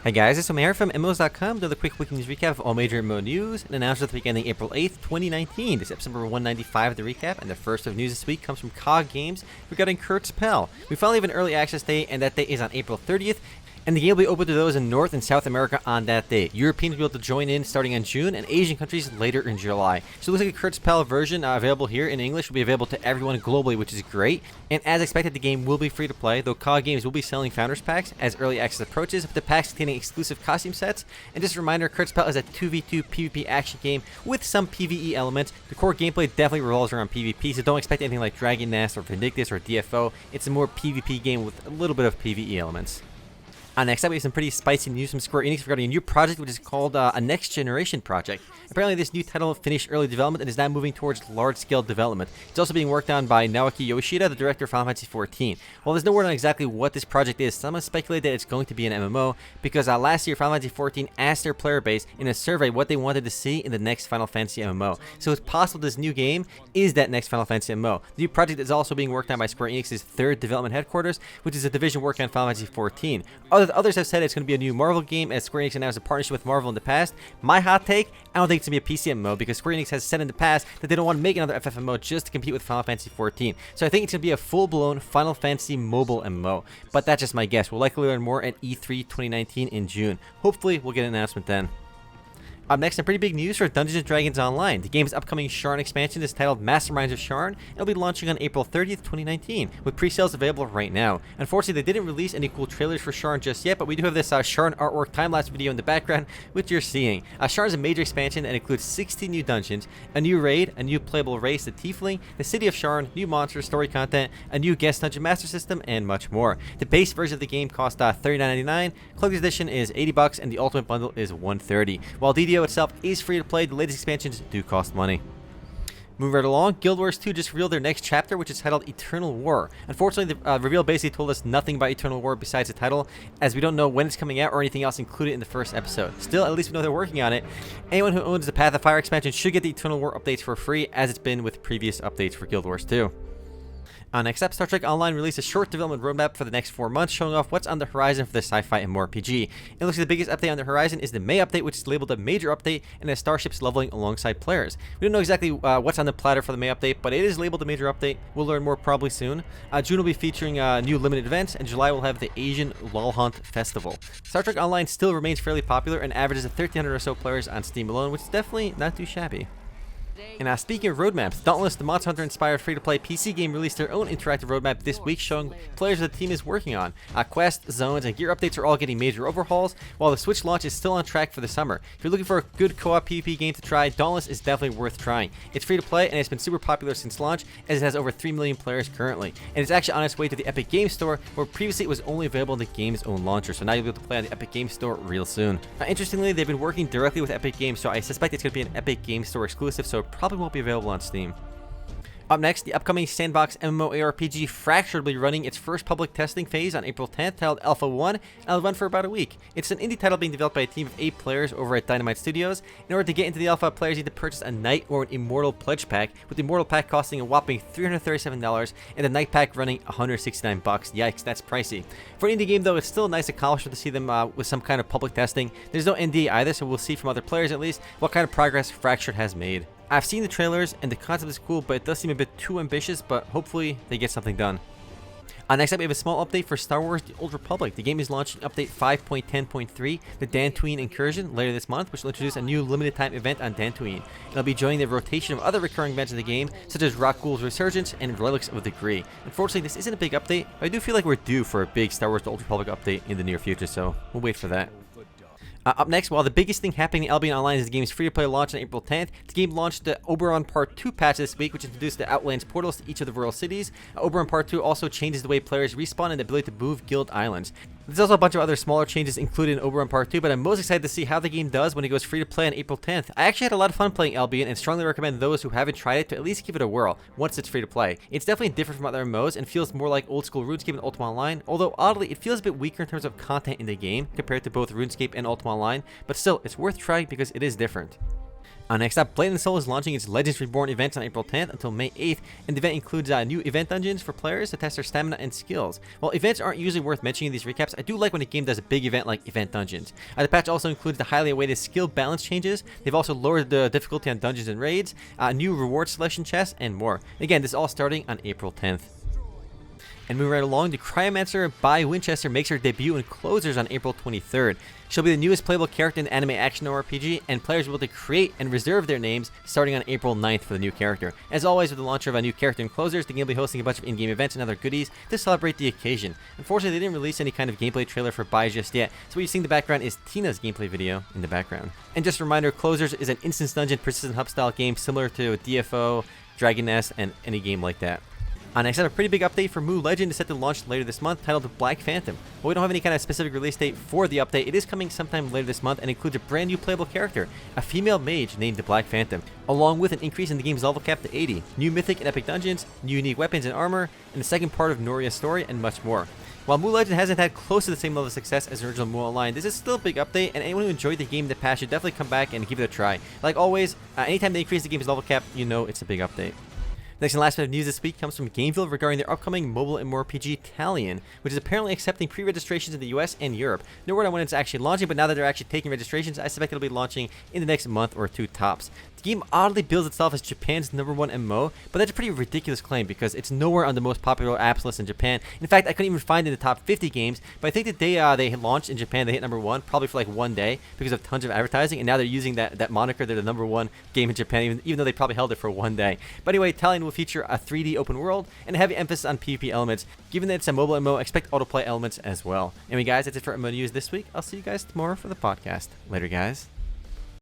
Hey guys, it's Omer from MMOs.com doing a quick weekly news recap of all major MMO news and announcements at the week ending April 8th, 2019. This is episode number 195 of the recap, and the first of news this week comes from COG Games regarding Kurtzpel. We finally have an early access date, and that date is on April 30th. And the game will be open to those in North and South America on that day. Europeans will be able to join in starting in June, and Asian countries later in July. So it looks like a Kurtzpel version available here in English will be available to everyone globally, which is great. And as expected, the game will be free to play, though COG Games will be selling Founders Packs as early access approaches, with the packs containing exclusive costume sets. And just a reminder, Kurtzpel is a 2v2 PvP action game with some PvE elements. The core gameplay definitely revolves around PvP, so don't expect anything like Dragon Nest or Vindictus or DFO. It's a more PvP game with a little bit of PvE elements. Next up, we have some pretty spicy news from Square Enix regarding a new project which is called a Next Generation project. Apparently, this new title finished early development and is now moving towards large-scale development. It's also being worked on by Naoki Yoshida, the director of Final Fantasy XIV. While there's no word on exactly what this project is, some have speculated that it's going to be an MMO, because last year, Final Fantasy XIV asked their player base in a survey what they wanted to see in the next Final Fantasy MMO. So it's possible this new game is that next Final Fantasy MMO. The new project is also being worked on by Square Enix's third development headquarters, which is a division working on Final Fantasy XIV. Others have said it's going to be a new Marvel game, as Square Enix announced a partnership with Marvel in the past. My hot take, I don't think it's going to be a PC MMO, because Square Enix has said in the past that they don't want to make another FFMO just to compete with Final Fantasy XIV. So I think it's going to be a full-blown Final Fantasy mobile MMO. But that's just my guess. We'll likely learn more at E3 2019 in June. Hopefully, we'll get an announcement then. Up next, some pretty big news for Dungeons & Dragons Online. The game's upcoming Sharn expansion is titled Masterminds of Sharn, and it'll be launching on April 30th, 2019, with pre-sales available right now. Unfortunately, they didn't release any cool trailers for Sharn just yet, but we do have this Sharn artwork time-lapse video in the background, which you're seeing. Sharn is a major expansion that includes 16 new dungeons, a new raid, a new playable race, the Tiefling, the City of Sharn, new monsters, story content, a new guest dungeon master system, and much more. The base version of the game costs $39.99, Collector's Edition is $80, and the Ultimate Bundle is $130. While DDO itself is free to play, the latest expansions do cost money. Moving right along, Guild Wars 2 just revealed their next chapter, which is titled Eternal War. Unfortunately, the reveal basically told us nothing about Eternal War besides the title, as we don't know when it's coming out or anything else included in the first episode. Still, at least we know they're working on it. Anyone who owns the Path of Fire expansion should get the Eternal War updates for free, as it's been with previous updates for Guild Wars 2. Next up, Star Trek Online released a short development roadmap for the next 4 months, showing off what's on the horizon for the sci-fi MMORPG. It looks like the biggest update on the horizon is the May update, which is labeled a major update, and has starships leveling alongside players. We don't know exactly what's on the platter for the May update, but it is labeled a major update. We'll learn more probably soon. June will be featuring new limited events, and July will have the Asian LOL Hunt Festival. Star Trek Online still remains fairly popular and averages 1,300 or so players on Steam alone, which is definitely not too shabby. And speaking of roadmaps, Dauntless, the Monster Hunter-inspired free-to-play PC game, released their own interactive roadmap this week, showing players what the team is working on. Quests, zones, and gear updates are all getting major overhauls, while the Switch launch is still on track for the summer. If you're looking for a good co-op PvP game to try, Dauntless is definitely worth trying. It's free-to-play, and it's been super popular since launch, as it has over 3 million players currently. And it's actually on its way to the Epic Games Store, where previously it was only available in the game's own launcher, so now you'll be able to play on the Epic Games Store real soon. Interestingly, they've been working directly with Epic Games, so I suspect it's going to be an Epic Games Store exclusive, so it probably won't be available on Steam. Up next, the upcoming sandbox MMORPG Fractured will be running its first public testing phase on April 10th, titled Alpha 1, and it'll run for about a week. It's an indie title being developed by a team of 8 players over at Dynamite Studios. In order to get into the alpha, players need to purchase a Knight or an Immortal Pledge Pack, with the Immortal Pack costing a whopping $337 and the Knight Pack running $169. Yikes, that's pricey. For an indie game, though, it's still a nice accomplishment to see them with some kind of public testing. There's no NDA either, so we'll see from other players at least what kind of progress Fractured has made. I've seen the trailers, and the concept is cool, but it does seem a bit too ambitious, but hopefully they get something done. Next up, we have a small update for Star Wars The Old Republic. The game is launching update 5.10.3, the Dantooine Incursion, later this month, which will introduce a new limited-time event on Dantooine. It'll be joining the rotation of other recurring events in the game, such as Rakghoul's Resurgence and Relics of the Degree. Unfortunately, this isn't a big update, but I do feel like we're due for a big Star Wars The Old Republic update in the near future, so we'll wait for that. Up next, while the biggest thing happening in Albion Online is the game's free-to-play launch on April 10th, the game launched the Oberon Part 2 patch this week, which introduced the Outlands portals to each of the royal cities. Oberon Part 2 also changes the way players respawn and the ability to move guild islands. There's also a bunch of other smaller changes included in Oberon Part 2, but I'm most excited to see how the game does when it goes free to play on April 10th. I actually had a lot of fun playing Albion and strongly recommend those who haven't tried it to at least give it a whirl once it's free to play. It's definitely different from other MMOs and feels more like old school RuneScape and Ultima Online, although oddly it feels a bit weaker in terms of content in the game compared to both RuneScape and Ultima Online, but still it's worth trying because it is different. Next up, Blade & Soul is launching its Legends Reborn event on April 10th until May 8th, and the event includes new event dungeons for players to test their stamina and skills. While events aren't usually worth mentioning in these recaps, I do like when a game does a big event like event dungeons. The patch also includes the highly awaited skill balance changes. They've also lowered the difficulty on dungeons and raids, new reward selection chests, and more. Again, this is all starting on April 10th. And moving right along, the Cryomancer by Winchester makes her debut in Closers on April 23rd. She'll be the newest playable character in the anime action RPG, and players will be able to create and reserve their names starting on April 9th for the new character. As always, with the launch of a new character in Closers, the game will be hosting a bunch of in-game events and other goodies to celebrate the occasion. Unfortunately, they didn't release any kind of gameplay trailer for Bai just yet, so what you're seeing in the background is Tina's gameplay video in the background. And just a reminder, Closers is an instance dungeon persistent hub style game similar to DFO, Dragon Nest, and any game like that. Next up, a pretty big update for Mu Legend is set to launch later this month, titled Black Phantom. While we don't have any kind of specific release date for the update, it is coming sometime later this month and includes a brand new playable character, a female mage named the Black Phantom, along with an increase in the game's level cap to 80, new mythic and epic dungeons, new unique weapons and armor, and the second part of Noria's story, and much more. While Mu Legend hasn't had close to the same level of success as the original Mu Online, this is still a big update, and anyone who enjoyed the game in the past should definitely come back and give it a try. Like always, anytime they increase the game's level cap, you know it's a big update. Next and last bit of news this week comes from Gameville regarding their upcoming mobile MMORPG Talion, which is apparently accepting pre-registrations in the US and Europe. No word on when it's actually launching, but now that they're actually taking registrations, I suspect it'll be launching in the next month or two tops. The game oddly bills itself as Japan's #1 MMO, but that's a pretty ridiculous claim because it's nowhere on the most popular apps list in Japan. In fact, I couldn't even find it in the top 50 games, but I think that they launched in Japan, they hit #1 probably for like one day because of tons of advertising, and now they're using that moniker. They're the #1 game in Japan, even though they probably held it for one day. But anyway, Talion will feature a 3D open world and a heavy emphasis on PvP elements. Given that it's a mobile MMO, expect autoplay elements as well. Anyway guys, that's it for MMO News this week. I'll see you guys tomorrow for the podcast. Later guys.